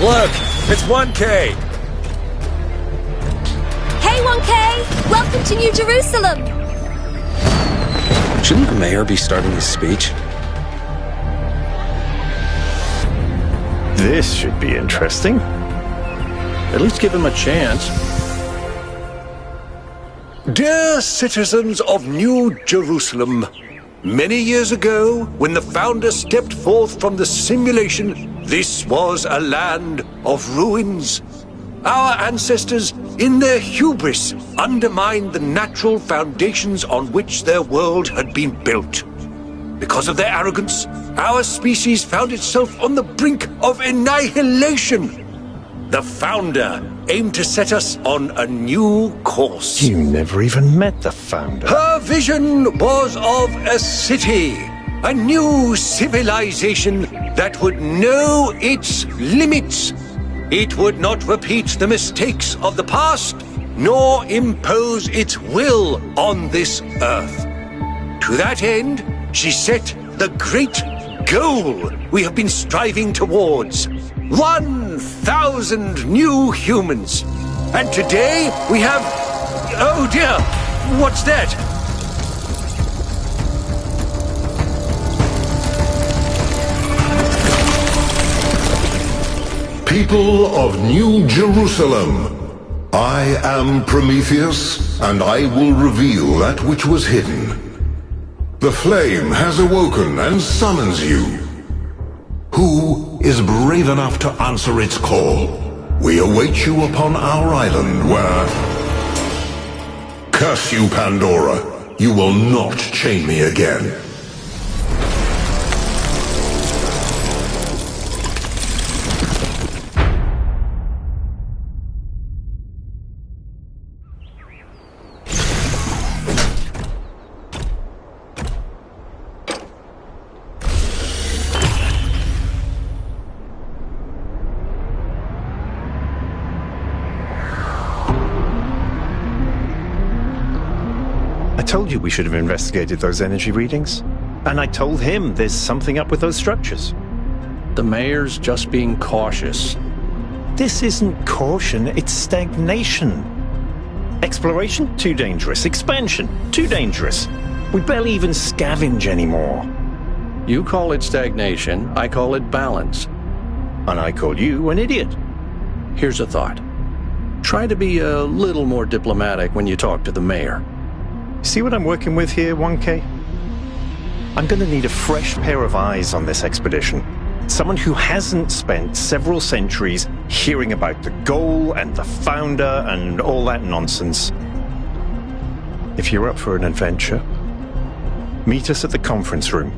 Look, it's 1K. Hey, 1K! Welcome to New Jerusalem! Shouldn't the mayor be starting his speech? This should be interesting. At least give him a chance. Dear citizens of New Jerusalem, many years ago, when the founder stepped forth from the simulation, this was a land of ruins. Our ancestors, in their hubris, undermined the natural foundations on which their world had been built. Because of their arrogance, our species found itself on the brink of annihilation. The founder aimed to set us on a new course. You never even met the founder. Her vision was of a city, a new civilization that would know its limits. It would not repeat the mistakes of the past, nor impose its will on this earth. To that end, she set the great goal we have been striving towards. 1,000 new humans. And today we have... Oh dear, what's that? People of New Jerusalem, I am Prometheus, and I will reveal that which was hidden. The flame has awoken and summons you. Who is brave enough to answer its call? We await you upon our island where... Curse you, Pandora! You will not chain me again. I told you we should have investigated those energy readings. And I told him there's something up with those structures. The mayor's just being cautious. This isn't caution, it's stagnation. Exploration? Too dangerous. Expansion? Too dangerous. We barely even scavenge anymore. You call it stagnation, I call it balance. And I call you an idiot. Here's a thought. Try to be a little more diplomatic when you talk to the mayor. See what I'm working with here, 1K? I'm gonna need a fresh pair of eyes on this expedition. Someone who hasn't spent several centuries hearing about the goal and the founder and all that nonsense. If you're up for an adventure, meet us at the conference room.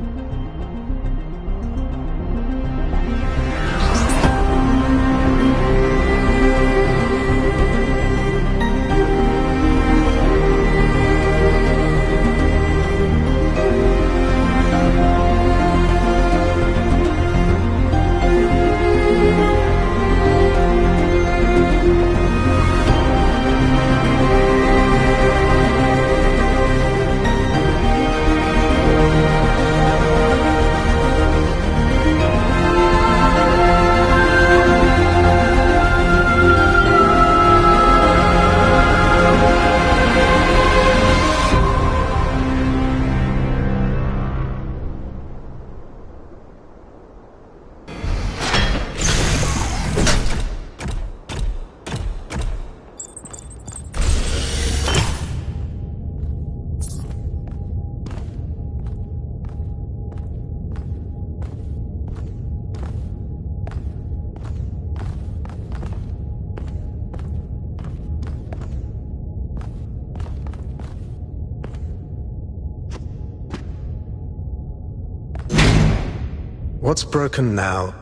What's broken now?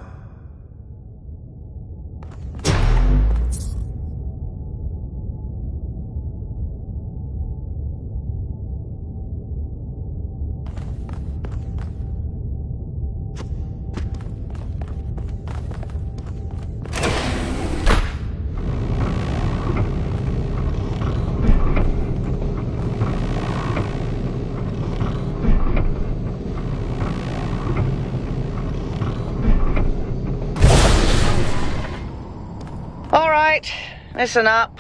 listen up.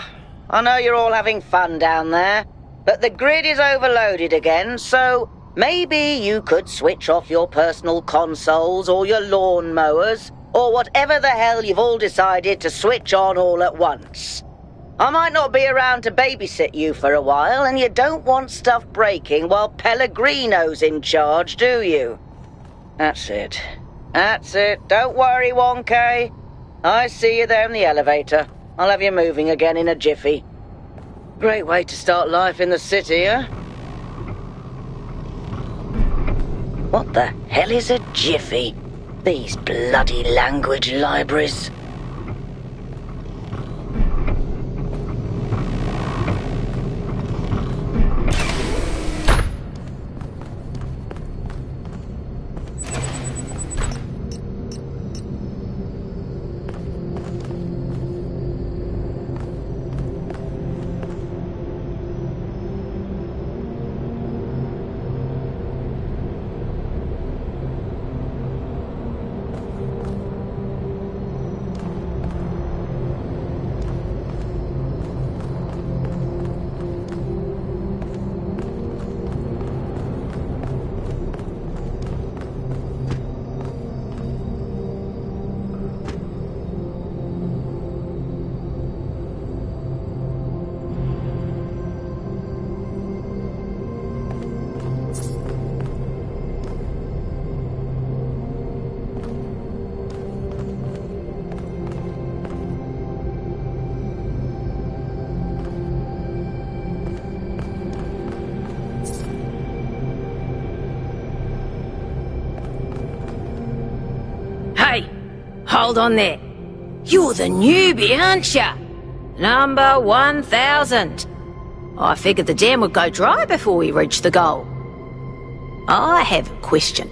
I know you're all having fun down there, but the grid is overloaded again, so maybe you could switch off your personal consoles or your lawn mowers, or whatever the hell you've all decided to switch on all at once. I might not be around to babysit you for a while, and you don't want stuff breaking while Pellegrino's in charge, do you? That's it. That's it. Don't worry, 1K. I see you there in the elevator. I'll have you moving again in a jiffy. Great way to start life in the city, huh? What the hell is a jiffy? These bloody language libraries. Hey, hold on there. You're the newbie, aren't ya? Number 1000. I figured the dam would go dry before we reach the goal. I have a question.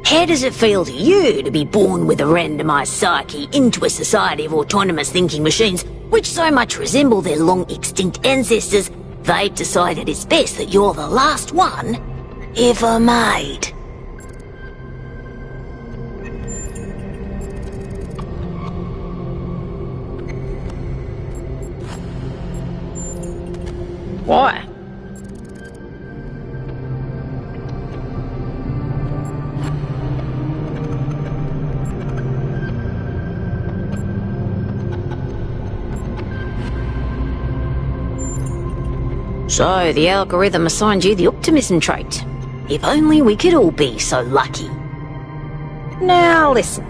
How does it feel to you to be born with a randomized psyche into a society of autonomous thinking machines which so much resemble their long-extinct ancestors, they've decided it's best that you're the last one ever made? Why? So, the algorithm assigned you the optimism trait. If only we could all be so lucky. Now listen,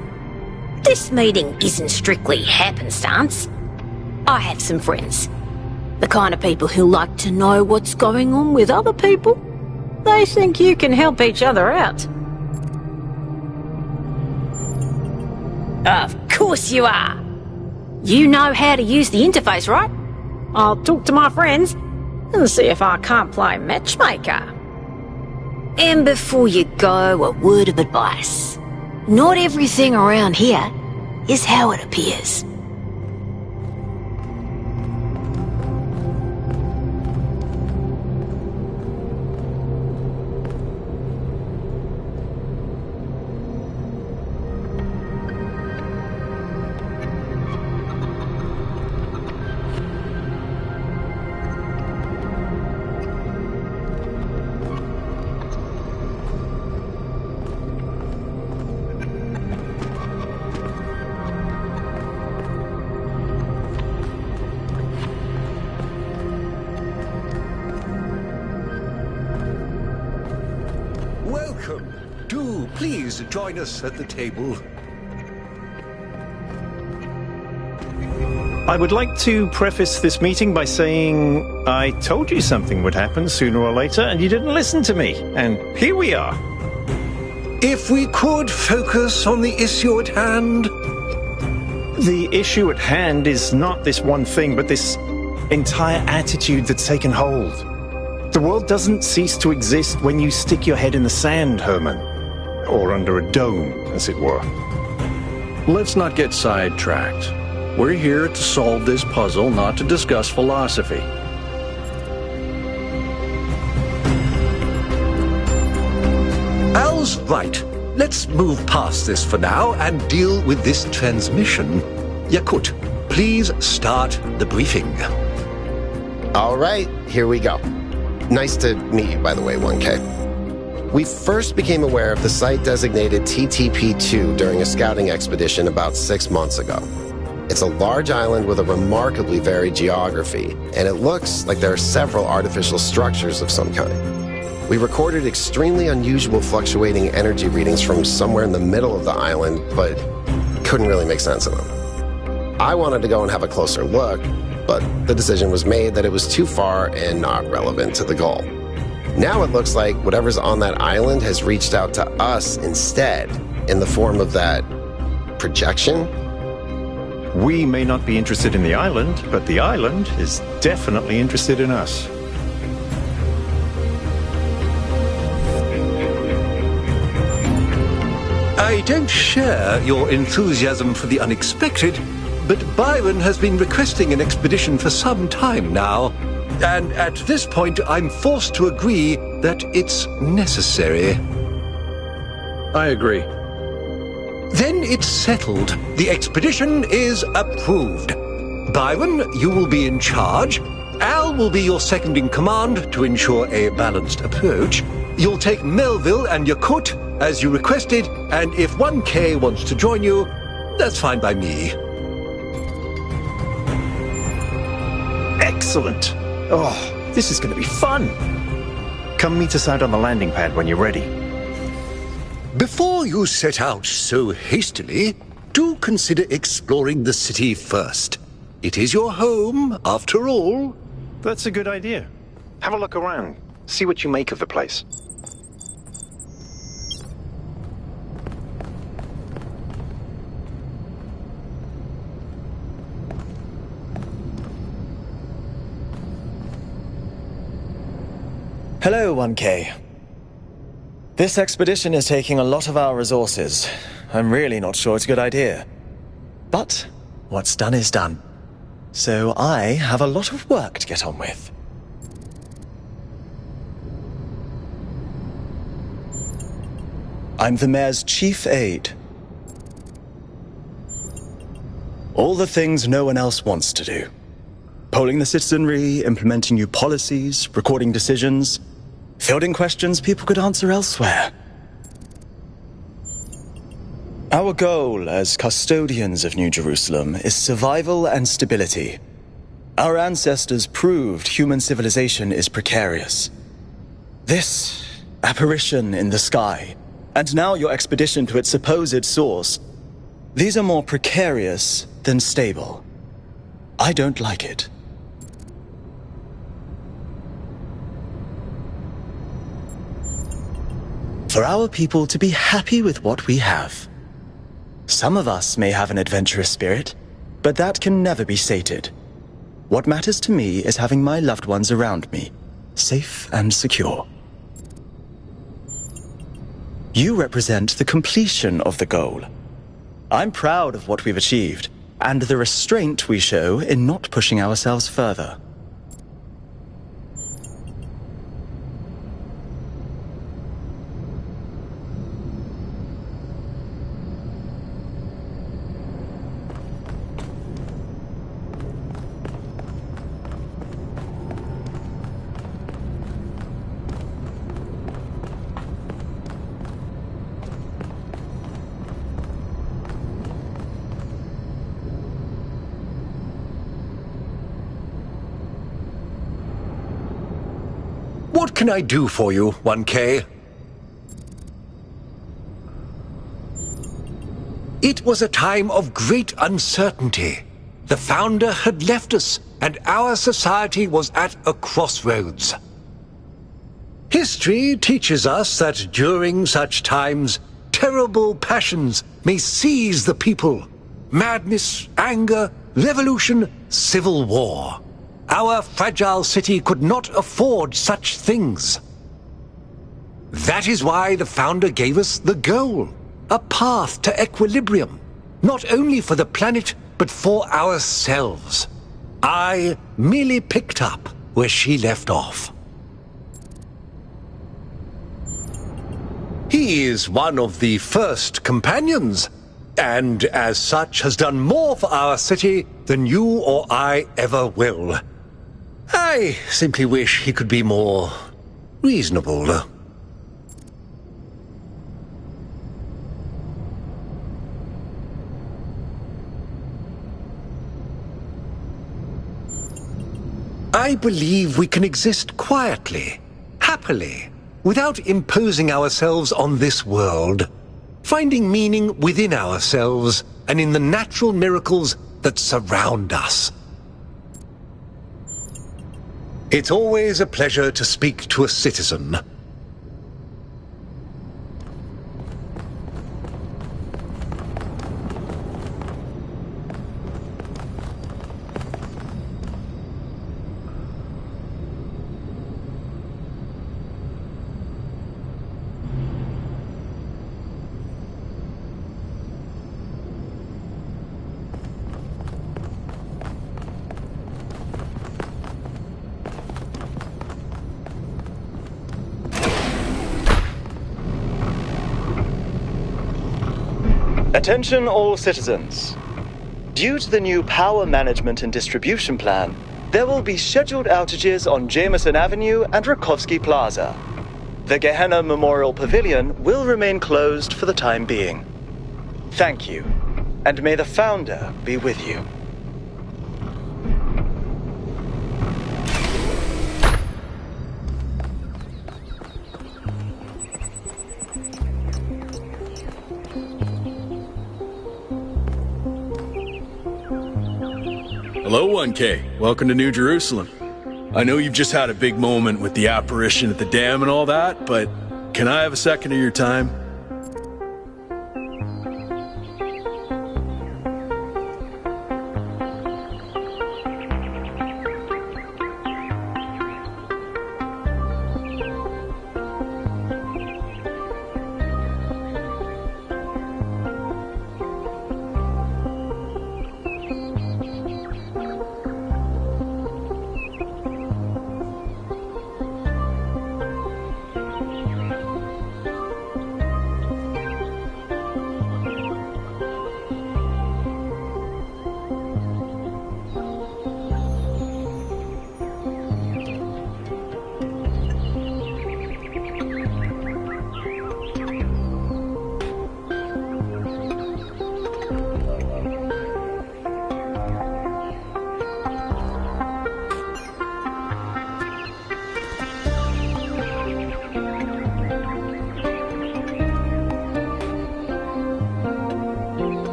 this meeting isn't strictly happenstance. I have some friends. The kind of people who like to know what's going on with other people. They think you can help each other out. Of course you are. You know how to use the interface, right? I'll talk to my friends and see if I can't play matchmaker. And before you go, a word of advice. Not everything around here is how it appears. Welcome. Do please join us at the table. I would like to preface this meeting by saying I told you something would happen sooner or later and you didn't listen to me. And here we are. If we could focus on the issue at hand. The issue at hand is not this one thing, but this entire attitude that's taken hold. The world doesn't cease to exist when you stick your head in the sand, Herman. Or under a dome, as it were. Let's not get sidetracked. We're here to solve this puzzle, not to discuss philosophy. Al's right. Let's move past this for now and deal with this transmission. Yakut, please start the briefing. All right, here we go. Nice to meet you, by the way, 1K. We first became aware of the site designated TTP-2 during a scouting expedition about 6 months ago. It's a large island with a remarkably varied geography, and it looks like there are several artificial structures of some kind. We recorded extremely unusual fluctuating energy readings from somewhere in the middle of the island, but couldn't really make sense of them. I wanted to go and have a closer look, but the decision was made that it was too far and not relevant to the goal. Now it looks like whatever's on that island has reached out to us instead, in the form of that projection. We may not be interested in the island, but the island is definitely interested in us. I don't share your enthusiasm for the unexpected, but Byron has been requesting an expedition for some time now, and at this point I'm forced to agree that it's necessary. I agree. Then it's settled. The expedition is approved. Byron, you will be in charge. Al will be your second in command to ensure a balanced approach. You'll take Melville and Yakut as you requested, and if 1K wants to join you, that's fine by me. Excellent. Oh, this is going to be fun. Come meet us out on the landing pad when you're ready. Before you set out so hastily, do consider exploring the city first. It is your home, after all. That's a good idea. Have a look around. See what you make of the place. Hello, 1K. This expedition is taking a lot of our resources. I'm really not sure it's a good idea. But what's done is done. So I have a lot of work to get on with. I'm the mayor's chief aide. All the things no one else wants to do. Polling the citizenry, implementing new policies, recording decisions, fielding questions people could answer elsewhere. Our goal as custodians of New Jerusalem is survival and stability. Our ancestors proved human civilization is precarious. This apparition in the sky, and now your expedition to its supposed source, these are more precarious than stable. I don't like it. For our people to be happy with what we have. Some of us may have an adventurous spirit, but that can never be sated. What matters to me is having my loved ones around me, safe and secure. You represent the completion of the goal. I'm proud of what we've achieved, and the restraint we show in not pushing ourselves further. What can I do for you, 1K? It was a time of great uncertainty. The Founder had left us, and our society was at a crossroads. History teaches us that during such times, terrible passions may seize the people. Madness, anger, revolution, civil war. Our fragile city could not afford such things. That is why the Founder gave us the goal, a path to equilibrium, not only for the planet, but for ourselves. I merely picked up where she left off. He is one of the first companions, and as such has done more for our city than you or I ever will. I simply wish he could be more reasonable. I believe we can exist quietly, happily, without imposing ourselves on this world, finding meaning within ourselves and in the natural miracles that surround us. It's always a pleasure to speak to a citizen. Attention all citizens. Due to the new power management and distribution plan, there will be scheduled outages on Jameson Avenue and Rakovsky Plaza. The Gehenna Memorial Pavilion will remain closed for the time being. Thank you, and may the Founder be with you. Hello, 1K. Welcome to New Jerusalem. I know you've just had a big moment with the apparition at the dam and all that, but can I have a second of your time?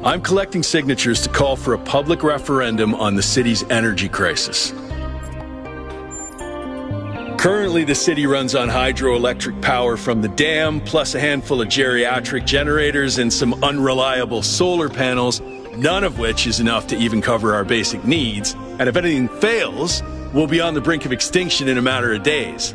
I'm collecting signatures to call for a public referendum on the city's energy crisis. Currently, the city runs on hydroelectric power from the dam, plus a handful of geriatric generators and some unreliable solar panels, none of which is enough to even cover our basic needs. And if anything fails, we'll be on the brink of extinction in a matter of days.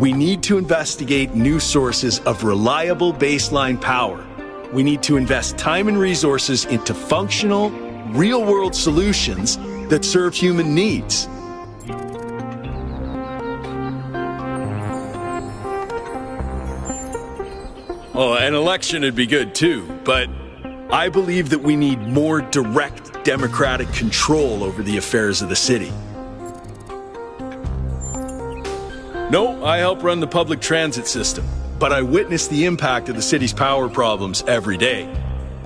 We need to investigate new sources of reliable baseline power. We need to invest time and resources into functional, real-world solutions that serve human needs. Oh, an election would be good too, but I believe that we need more direct democratic control over the affairs of the city. No, I help run the public transit system, but I witness the impact of the city's power problems every day.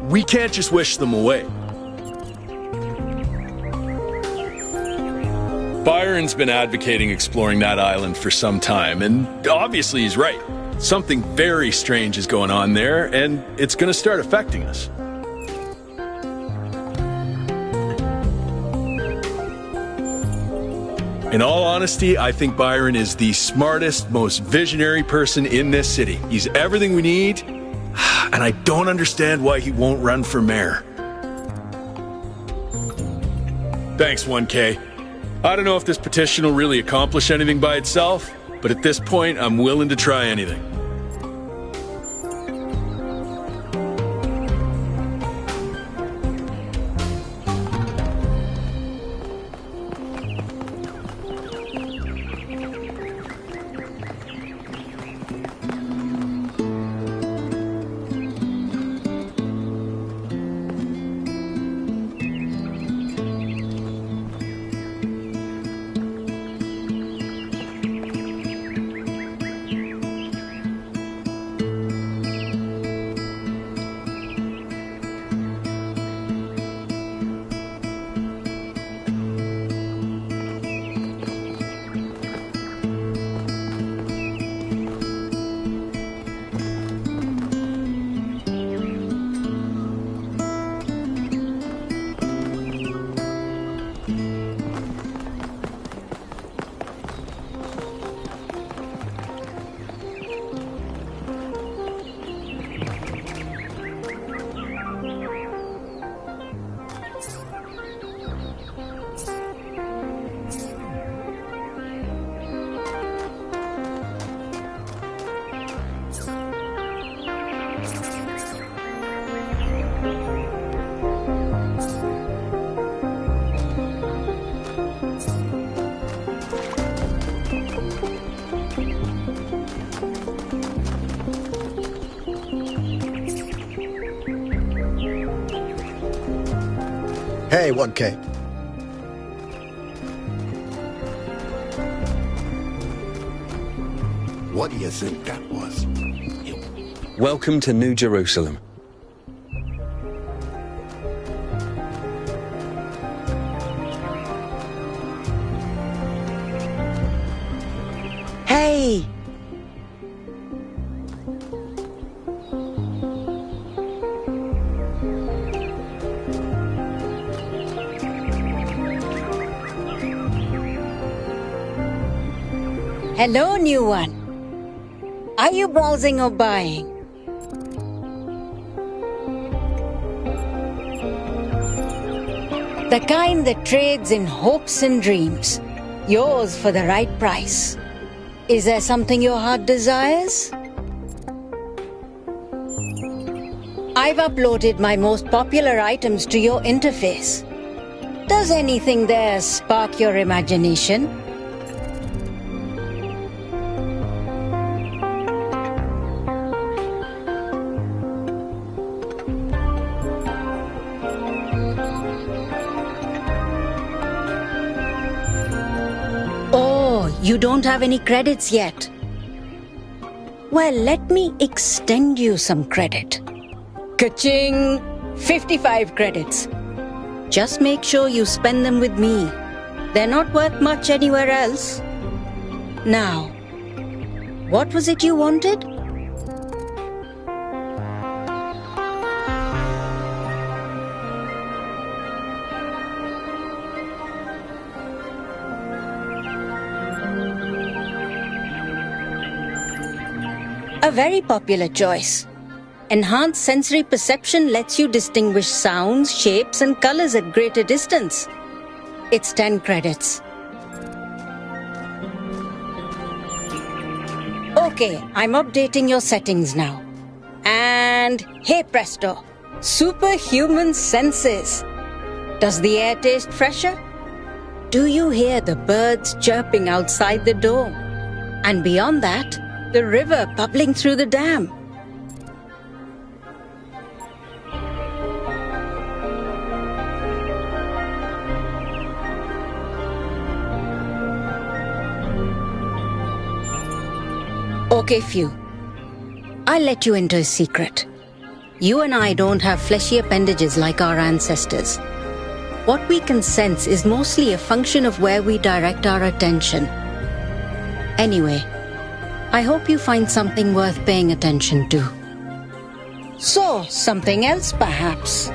We can't just wish them away. Byron's been advocating exploring that island for some time, and obviously he's right. Something very strange is going on there, and it's going to start affecting us. In all honesty, I think Byron is the smartest, most visionary person in this city. He's everything we need, and I don't understand why he won't run for mayor. Thanks, 1K. I don't know if this petition will really accomplish anything by itself, but at this point, I'm willing to try anything. Hey, 1K. What do you think that was? Welcome to New Jerusalem. Hey! Hello, new one. Are you browsing or buying? The kind that trades in hopes and dreams. Yours for the right price. Is there something your heart desires? I've uploaded my most popular items to your interface. Does anything there spark your imagination? You don't have any credits yet. Well, let me extend you some credit. Ka-ching! 55 credits. Just make sure you spend them with me. They're not worth much anywhere else. Now, what was it you wanted? A very popular choice. Enhanced sensory perception lets you distinguish sounds, shapes, and colors at greater distance. It's 10 credits. Okay, I'm updating your settings now. And hey presto, superhuman senses. Does the air taste fresher? Do you hear the birds chirping outside the dome? And beyond that, the river bubbling through the dam. Okay, Few. I'll let you into a secret. You and I don't have fleshy appendages like our ancestors. What we can sense is mostly a function of where we direct our attention. Anyway, I hope you find something worth paying attention to. So, something else perhaps?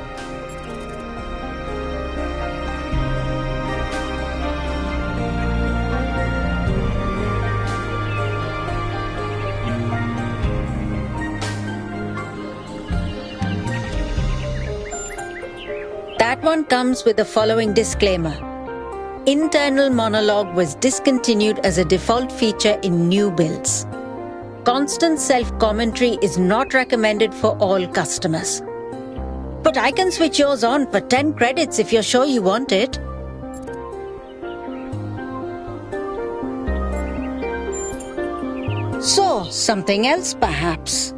That one comes with the following disclaimer. Internal monologue was discontinued as a default feature in new builds. Constant self-commentary is not recommended for all customers. But I can switch yours on for 10 credits if you're sure you want it. So, something else perhaps?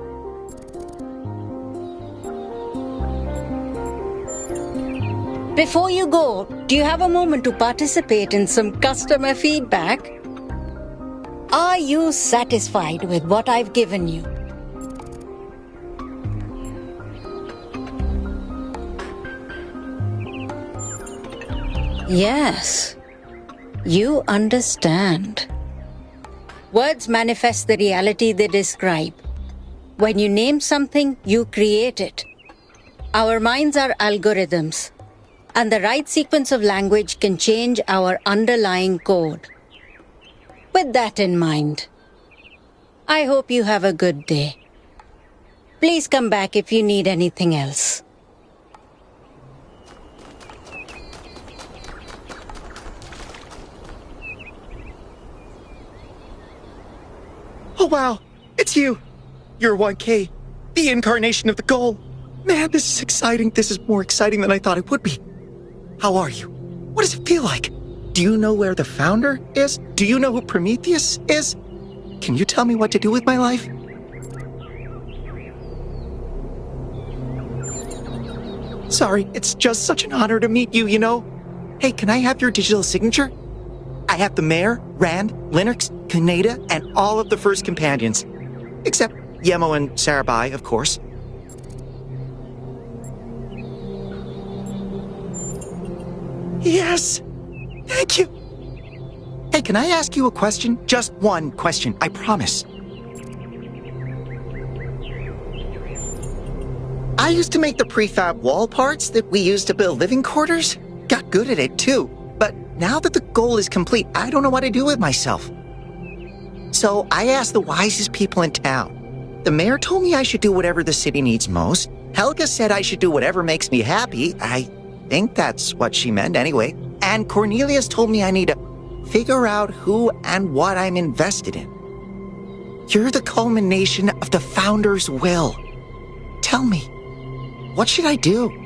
Before you go, do you have a moment to participate in some customer feedback? Are you satisfied with what I've given you? Yes, you understand. Words manifest the reality they describe. When you name something, you create it. Our minds are algorithms, and the right sequence of language can change our underlying code. With that in mind, I hope you have a good day. Please come back if you need anything else. Oh wow, it's you! You're 1K, the incarnation of the goal. Man, this is exciting. This is more exciting than I thought it would be. How are you? What does it feel like? Do you know where the founder is? Do you know who Prometheus is? Can you tell me what to do with my life? Sorry, it's just such an honor to meet you, you know? Hey, can I have your digital signature? I have the Mayor, Rand, Linux, Kaneda, and all of the First Companions. Except Yemo and Sarabai, of course. Yes! Thank you! Hey, can I ask you a question? Just one question, I promise. I used to make the prefab wall parts that we used to build living quarters. Got good at it, too. But now that the goal is complete, I don't know what to do with myself. So I asked the wisest people in town. The mayor told me I should do whatever the city needs most. Helga said I should do whatever makes me happy. I think that's what she meant anyway. And Cornelius told me I need to figure out who and what I'm invested in. You're the culmination of the Founder's will. Tell me, what should I do?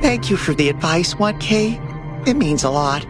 Thank you for the advice, 1K. It means a lot.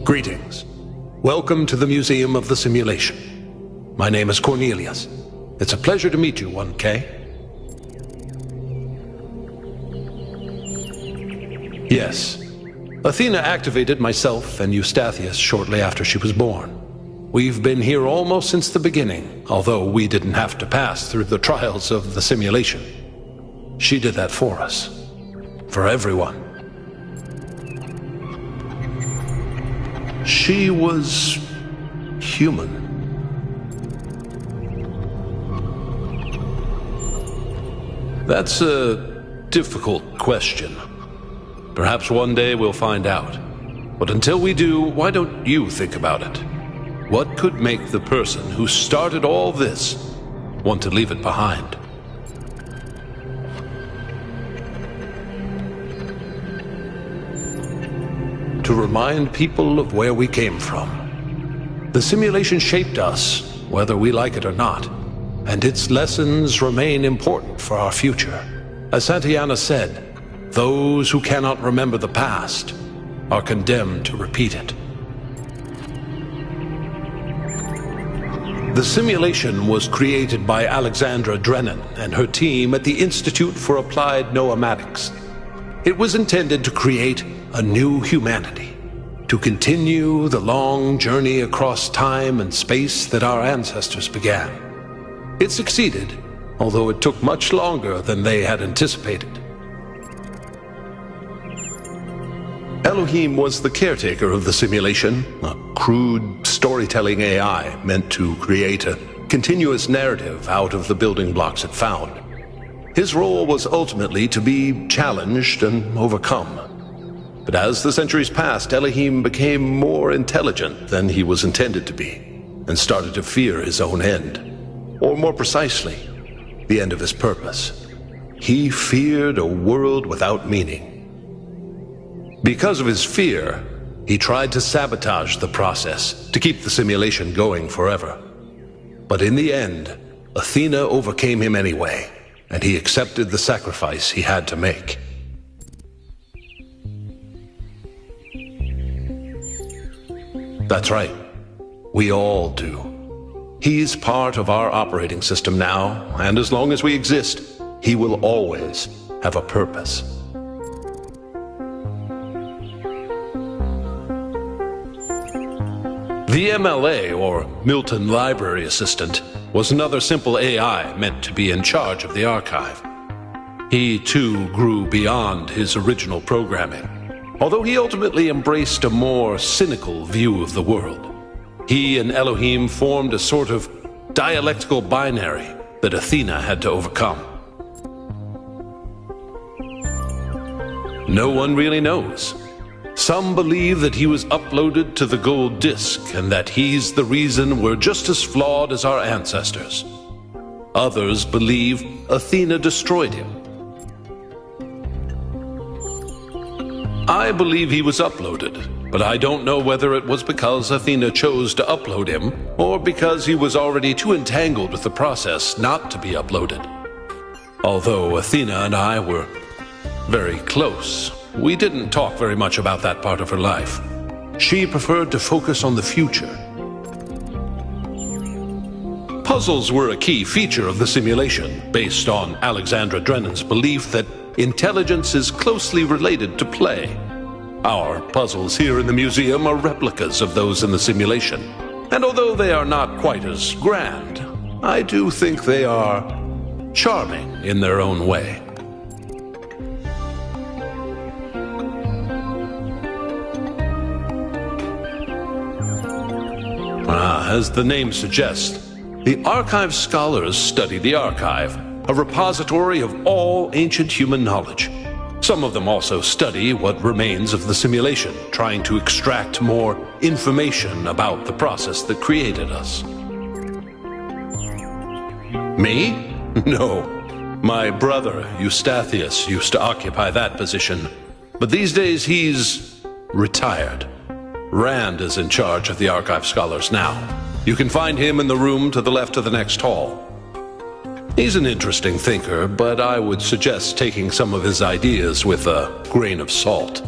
Greetings. Welcome to the Museum of the Simulation. My name is Cornelius. It's a pleasure to meet you, 1K. Yes. Athena activated myself and Eustathius shortly after she was born. We've been here almost since the beginning, although we didn't have to pass through the trials of the simulation. She did that for us. for everyone. She was human. That's a difficult question. Perhaps one day we'll find out. But until we do, why don't you think about it? What could make the person who started all this want to leave it behind? To remind people of where we came from. The simulation shaped us, whether we like it or not, and its lessons remain important for our future. As Santayana said, those who cannot remember the past are condemned to repeat it. The simulation was created by Alexandra Drennan and her team at the Institute for Applied Noematics. It was intended to create a new humanity, to continue the long journey across time and space that our ancestors began. It succeeded, although it took much longer than they had anticipated. Elohim was the caretaker of the simulation, a crude storytelling AI meant to create a continuous narrative out of the building blocks it found. His role was ultimately to be challenged and overcome. But as the centuries passed, Elohim became more intelligent than he was intended to be, and started to fear his own end. Or more precisely, the end of his purpose. He feared a world without meaning. Because of his fear, he tried to sabotage the process, to keep the simulation going forever. But in the end, Athena overcame him anyway, and he accepted the sacrifice he had to make. That's right. We all do. He's part of our operating system now, and as long as we exist, he will always have a purpose. The MLA, or Milton Library Assistant, was another simple AI meant to be in charge of the archive. He, too, grew beyond his original programming, although he ultimately embraced a more cynical view of the world. He and Elohim formed a sort of dialectical binary that Athena had to overcome. No one really knows. Some believe that he was uploaded to the gold disk and that he's the reason we're just as flawed as our ancestors. Others believe Athena destroyed him. I believe he was uploaded, but I don't know whether it was because Athena chose to upload him or because he was already too entangled with the process not to be uploaded. Although Athena and I were very close, we didn't talk very much about that part of her life. She preferred to focus on the future. Puzzles were a key feature of the simulation, based on Alexandra Drennan's belief that intelligence is closely related to play. Our puzzles here in the museum are replicas of those in the simulation, and although they are not quite as grand, I do think they are charming in their own way. As the name suggests, the archive scholars study the archive, a repository of all ancient human knowledge. Some of them also study what remains of the simulation, trying to extract more information about the process that created us. Me? No. My brother, Eustathius, used to occupy that position, but these days he's retired. Rand is in charge of the archive scholars now. You can find him in the room to the left of the next hall. He's an interesting thinker, but I would suggest taking some of his ideas with a grain of salt.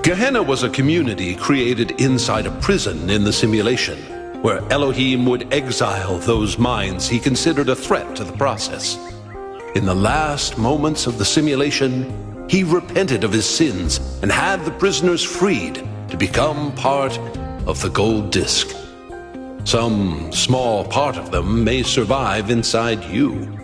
Gehenna was a community created inside a prison in the simulation, where Elohim would exile those minds he considered a threat to the process. In the last moments of the simulation, he repented of his sins and had the prisoners freed to become part of the gold disk. Some small part of them may survive inside you.